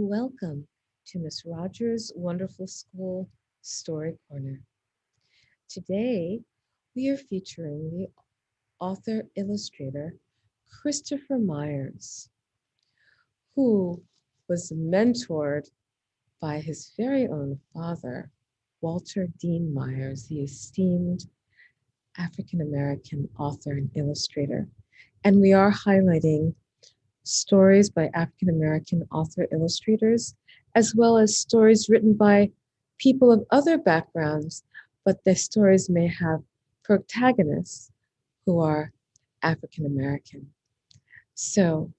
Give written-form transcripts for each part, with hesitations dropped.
and welcome to Miss Rogers' Wonderful School Story Corner. Today, we are featuring the author illustrator Christopher Myers, who was mentored by his very own father, Walter Dean Myers, the esteemed African American author and illustrator. And we are highlighting stories by African American author illustrators, as well as stories written by people of other backgrounds, but their stories may have protagonists who are African American. So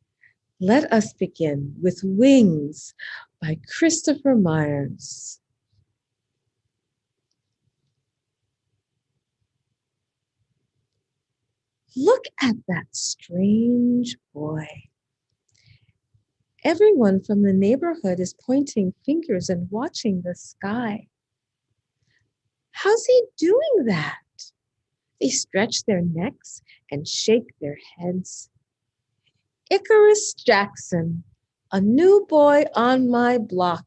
let us begin with Wings by Christopher Myers. Look at that strange boy. Everyone from the neighborhood is pointing fingers and watching the sky. How's he doing that? They stretch their necks and shake their heads. Icarus Jackson, a new boy on my block,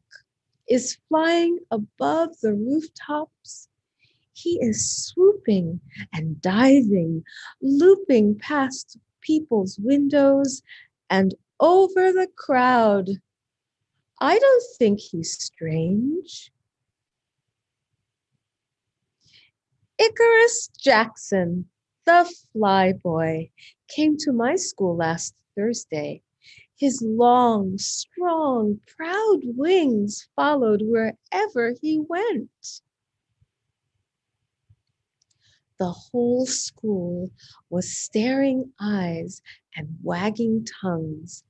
is flying above the rooftops. He is swooping and diving, looping past people's windows and over the crowd. I don't think he's strange. Icarus Jackson, the flyboy, came to my school last Thursday. His long, strong, proud wings followed wherever he went. The whole school was staring eyes and wagging tongues.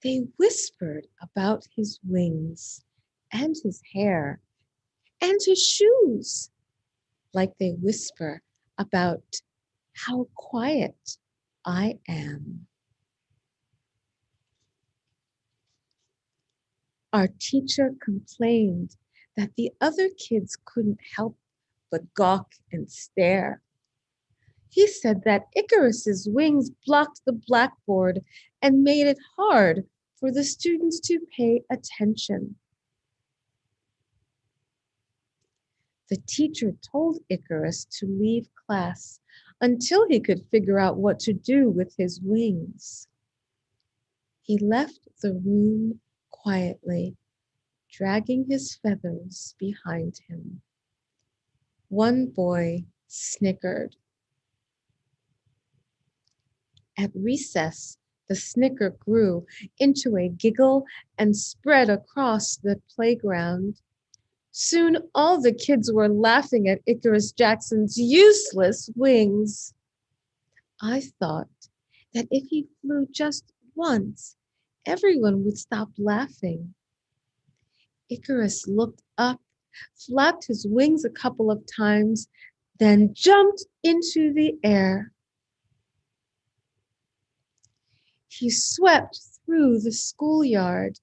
They whispered about his wings and his hair and his shoes, like they whisper about how quiet I am. Our teacher complained that the other kids couldn't help but gawk and stare. He said that Icarus's wings blocked the blackboard and made it hard for the students to pay attention. The teacher told Icarus to leave class until he could figure out what to do with his wings. He left the room quietly, dragging his feathers behind him. One boy snickered. At recess, the snicker grew into a giggle and spread across the playground. Soon all the kids were laughing at Icarus Jackson's useless wings. I thought that if he flew just once, everyone would stop laughing. Icarus looked up, flapped his wings a couple of times, then jumped into the air. He swept through the schoolyard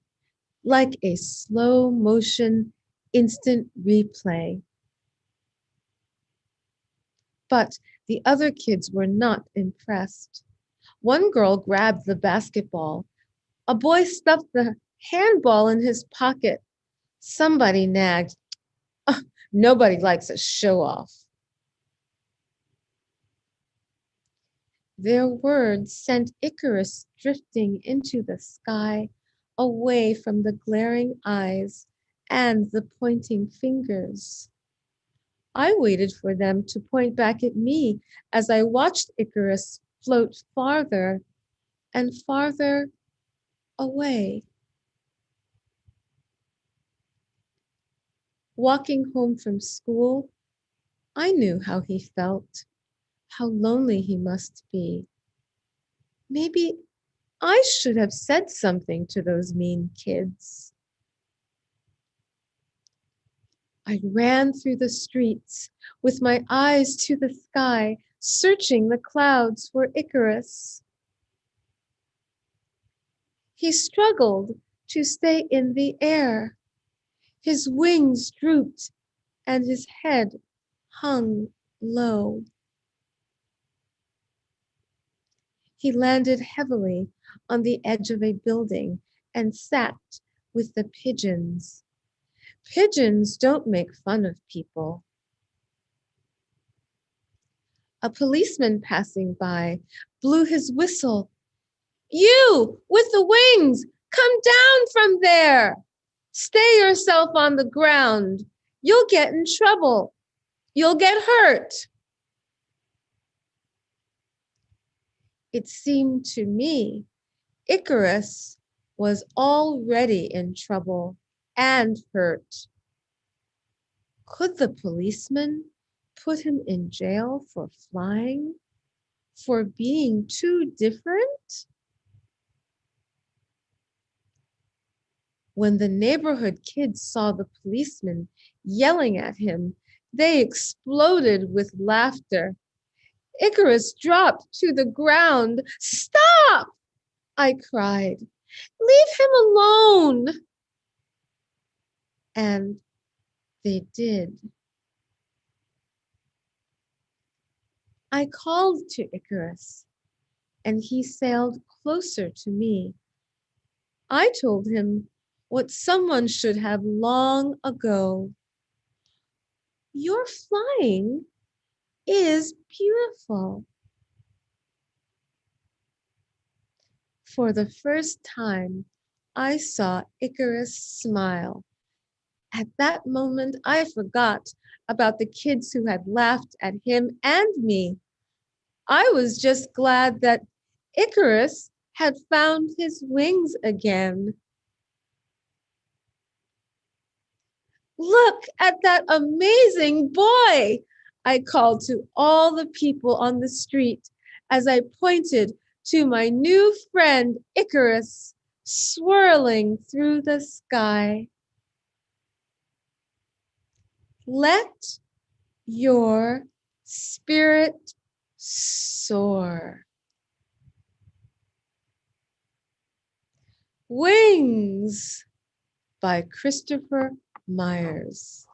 like a slow motion instant replay. But the other kids were not impressed. One girl grabbed the basketball. A boy stuffed the handball in his pocket. Somebody nagged, "Oh, nobody likes a show-off." Their words sent Icarus drifting into the sky, away from the glaring eyes and the pointing fingers. I waited for them to point back at me as I watched Icarus float farther and farther away. Walking home from school, I knew how he felt, how lonely he must be. Maybe I should have said something to those mean kids. I ran through the streets with my eyes to the sky, searching the clouds for Icarus. He struggled to stay in the air. His wings drooped and his head hung low. He landed heavily on the edge of a building and sat with the pigeons. Pigeons don't make fun of people. A policeman passing by blew his whistle. You with the wings, come down from there. Stay yourself on the ground. You'll get in trouble. You'll get hurt. It seemed to me Icarus was already in trouble and hurt. Could the policeman put him in jail for flying, for being too different? When the neighborhood kids saw the policeman yelling at him, they exploded with laughter. Icarus dropped to the ground. Stop! I cried. Leave him alone. And they did. I called to Icarus, and he sailed closer to me. I told him what someone should have long ago. Your flying is beautiful. For the first time, I saw Icarus smile. At that moment, I forgot about the kids who had laughed at him and me. I was just glad that Icarus had found his wings again. Look at that amazing boy, I called to all the people on the street as I pointed to my new friend Icarus swirling through the sky. Let your spirit soar. Wings by Christopher Myers.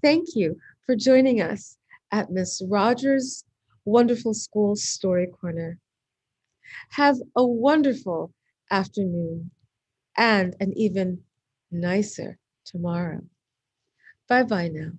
Thank you for joining us at Miss Rogers' Wonderful School Story Corner. Have a wonderful afternoon and an even nicer tomorrow. Bye-bye now.